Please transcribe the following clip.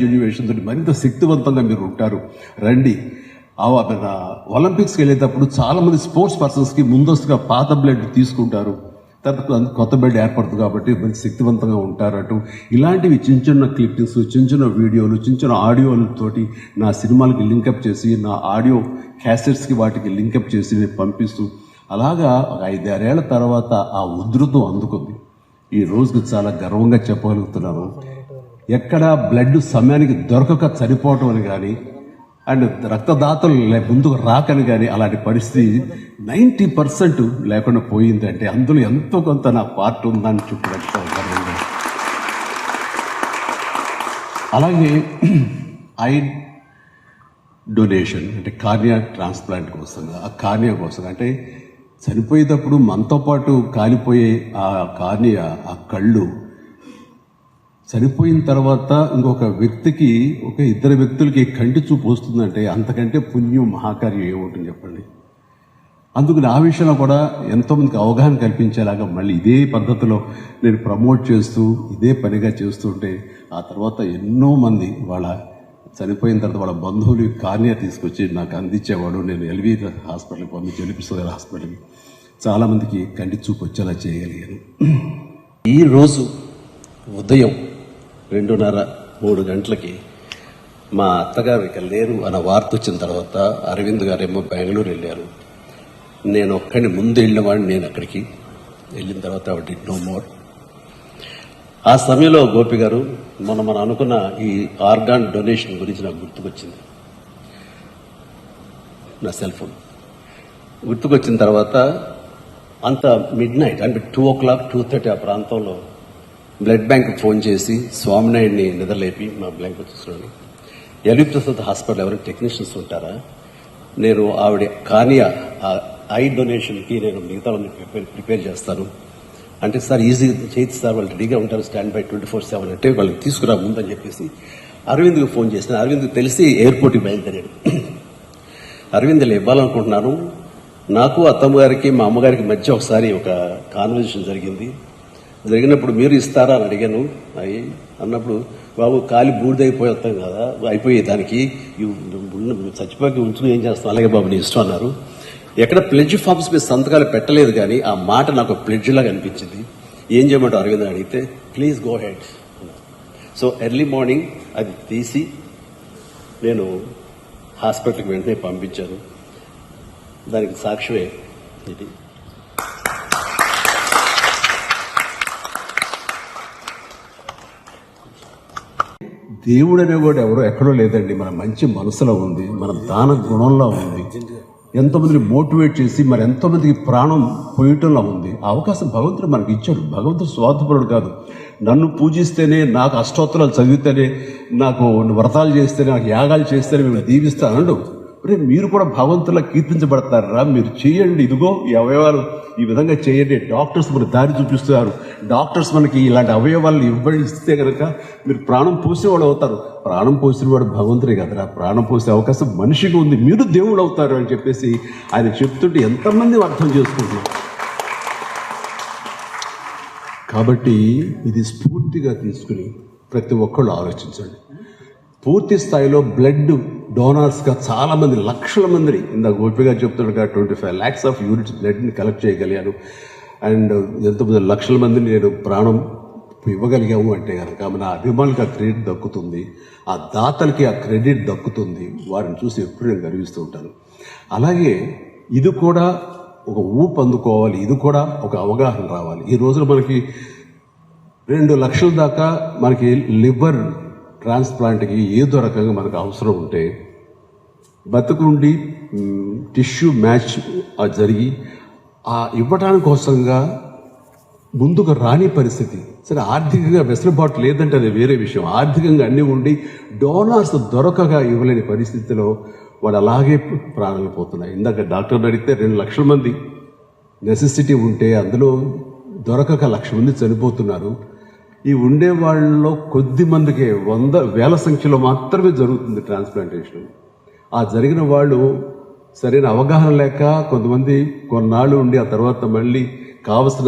యూనివేషన్ తోటి మరింత శక్తివంతంగా మీరు ఉంటారు. రండి. ఒలింపిక్స్కి వెళ్ళేటప్పుడు చాలామంది స్పోర్ట్స్ పర్సన్స్కి ముందస్తుగా పాత బ్లడ్ తీసుకుంటారు, తర్వాత కొత్త బ్లడ్ ఏర్పడుతుంది కాబట్టి మంచి శక్తివంతంగా ఉంటారట. ఇలాంటివి చిన్న చిన్న క్లిప్పింగ్స్, చిన్న చిన్న వీడియోలు, చిన్న చిన్న ఆడియోలతోటి నా సినిమాలకి లింకప్ చేసి, నా ఆడియో క్యాసెట్స్కి వాటికి లింకప్ చేసి నేను పంపిస్తూ అలాగా 5-6 ఏళ్ల తర్వాత ఆ ఉధృతం అందుకుంది. ఈ రోజుకి చాలా గర్వంగా చెప్పగలుగుతున్నాను. ఎక్కడ బ్లడ్ సమయానికి దొరకక చనిపోవటం అని కానీ, అండ్ రక్తదాతలు ముందుకు రాకని కానీ అలాంటి పరిస్థితి 90% లేకుండా పోయిందంటే అందులో ఎంతో కొంత నా పార్ట్ ఉందని చెప్పడం గర్వంగా. అలాగే ఐ డొనేషన్ అంటే కార్నియా ట్రాన్స్ప్లాంట్ కోసం, ఆ కార్నియా కోసం అంటే చనిపోయేటప్పుడు మనతో పాటు కాలిపోయే ఆ కార్నియా, ఆ కళ్ళు చనిపోయిన తర్వాత ఇంకొక వ్యక్తికి, ఒక ఇద్దరు వ్యక్తులకి కంటి చూపు వస్తుందంటే అంతకంటే పుణ్యం మహాకార్యం ఏముంటుంది చెప్పండి. అందుకు ఆ విషయంలో కూడా ఎంతోమందికి అవగాహన కల్పించేలాగా మళ్ళీ ఇదే పద్ధతిలో నేను ప్రమోట్ చేస్తూ ఇదే పనిగా చేస్తుంటే ఆ తర్వాత ఎన్నో మంది వాళ్ళ చనిపోయిన తర్వాత వాళ్ళ బంధువులు కార్నియా తీసుకొచ్చి నాకు అందించేవాడు. నేను ఎల్వి హాస్పిటల్కి పంపించి, ఎల్పిసోదర్ హాస్పిటల్కి చాలామందికి కంటి చూపు వచ్చేలా చేయగలిగాను. ఈరోజు ఉదయం 2:30-3 గంటలకి మా అత్తగారు ఇక లేరు అన్న వార్త వచ్చిన తర్వాత అరవింద్ గారేమో బెంగళూరు వెళ్ళారు. నేను ఒక్కడిని ముందు వెళ్ళినవాడిని. నేను అక్కడికి వెళ్ళిన తర్వాత ఆవిడ నో మోర్. ఆ సమయంలో గోపి గారు మనం అనుకున్న ఈ ఆర్గాన్ డొనేషన్ గురించి నాకు గుర్తుకొచ్చింది. నా సెల్ ఫోన్ గుర్తుకొచ్చిన తర్వాత అంత మిడ్-నైట్ అంటే 2:00, 2:30 ఆ ప్రాంతంలో బ్లడ్ బ్యాంక్ ఫోన్ చేసి స్వామినాయుడిని నిద్రలేపి మా బ్యాంక్ వచ్చేస్తున్నాను. ఎల్వి ప్రసాద్ హాస్పిటల్ ఎవరైనా టెక్నీషియన్స్ ఉంటారా, నేను ఆవిడ కార్నియా ఐ డొనేషన్కి నేను మిగతా ప్రిపేర్ చేస్తాను అంటే, సార్ ఈజీ చేయొచ్చు సార్, వాళ్ళు రెడీగా ఉంటారు, స్టాండ్ బై 24/7 అంటే వాళ్ళకి తీసుకురా ముందని చెప్పేసి అరవింద్కి ఫోన్ చేసిన. అరవింద్కి తెలిసి ఎయిర్పోర్ట్కి బయలుదేరాడు. అరవింద్లు ఇవ్వాలనుకుంటున్నాను, నాకు అత్తమ్మ గారికి మా అమ్మగారికి మధ్య ఒకసారి ఒక కాన్వర్జేషన్ జరిగినప్పుడు మీరు ఇస్తారా అని అడిగాను. అన్నప్పుడు బాబు కాలి బూడిదైపోయి వస్తాం కదా, అయిపోయే దానికి చచ్చిపోయి ఉంచుకుని ఏం చేస్తాం, అలాగే బాబు నీ ఇష్టం అన్నారు. ఎక్కడ ప్లెడ్జ్ ఫామ్స్ మీద సంతకాలు పెట్టలేదు కానీ ఆ మాట నాకు ప్లెడ్జ్ లాగా అనిపించింది. ఏం చేయమంటావు అరవింద్ అడిగితే please go head. So early morning అది తీసి నేను హాస్పిటల్కి వెంటనే పంపించాను. దానికి సాక్ష్యమే ఇది. దేవుడు అనేవాడు ఎవరో ఎక్కడో లేదండి, మన మంచి మనసులో ఉంది, మన దాన గుణంలో ఉంది, ఎంతోమందిని మోటివేట్ చేసి మరి ఎంతోమందికి ప్రాణం పోయటంలో ఉంది. ఆ అవకాశం భగవంతుడు మనకి ఇచ్చాడు. భగవంతుడు స్వార్థపరుడు కాదు. నన్ను పూజిస్తేనే, నాకు అష్టోత్తరాలు చదివితేనే, నాకు వ్రతాలు చేస్తేనే, నాకు యాగాలు చేస్తేనే మేము దీవిస్తానండు. మీరు కూడా భగవంతులా కీర్తించబడతారా, మీరు చేయండి, ఇదిగో ఈ అవయవాలు ఈ విధంగా చేయండి. డాక్టర్స్ మనకు దారి చూపిస్తున్నారు. డాక్టర్స్ మనకి ఇలాంటి అవయవాలను ఇస్తే కనుక మీరు ప్రాణం పోసేవాడు అవుతారు. ప్రాణం పోసినవాడు భగవంతుడే కదరా, ప్రాణం పోసే అవకాశం మనిషికి ఉంది, మీరు దేవుడు అవుతారు అని చెప్పేసి ఆయన చెప్తుంటే ఎంతమంది అర్థం చేసుకుంటున్నారు. కాబట్టి ఇది స్ఫూర్తిగా తీసుకుని ప్రతి ఒక్కళ్ళు ఆలోచించండి. పూర్తి స్థాయిలో బ్లడ్ డోనర్స్గా చాలామంది, లక్షల మందిని, ఇందాక గోపిగా చెప్తున్నట్టుగా 25 lakhs ఆఫ్ యూనిట్స్ బ్లడ్ని కలెక్ట్ చేయగలిగాను. అండ్ ఎంతమంది లక్షల మందిని నేను ప్రాణం ఇవ్వగలిగాము అంటే కనుక మన అభిమానులకు ఆ క్రెడిట్ దక్కుతుంది, ఆ దాతలకి ఆ క్రెడిట్ దక్కుతుంది. వారిని చూసి ఎప్పుడు నేను గర్విస్తూ ఉంటాను. అలాగే ఇది కూడా ఒక ఊపు అందుకోవాలి, ఇది కూడా ఒక అవగాహన రావాలి. ఈ రోజున మనకి 2 లక్షల దాకా మనకి లివర్ ట్రాన్స్ప్లాంట్కి ఏదో రకంగా మనకు అవసరం ఉంటే బతుకుండి టిష్యూ మ్యాచ్ జరిగి ఆ ఇవ్వడానికి కోసంగా ముందుకు రాని పరిస్థితి. సరే, ఆర్థికంగా వెసులుబాటు లేదంటే అది వేరే విషయం. ఆర్థికంగా అన్నీ ఉండి డోనర్స్ దొరకగా ఇవ్వలేని పరిస్థితిలో వాడు అలాగే ప్రాణాలు పోతున్నాయి. ఇందాక డాక్టర్ని అడిగితే 2 లక్షల మంది నెసెసిటీ ఉంటే అందులో దొరకక 1,00,000 మంది చనిపోతున్నారు. ఈ ఉండే వాళ్ళలో కొద్ది మందికి 100,000 సంఖ్యలో మాత్రమే జరుగుతుంది ట్రాన్స్ప్లాంటేషన్. ఆ జరిగిన వాళ్ళు సరైన అవగాహన లేక కొంతమంది కొన్నాళ్ళు ఉండి ఆ తర్వాత మళ్ళీ కావలసిన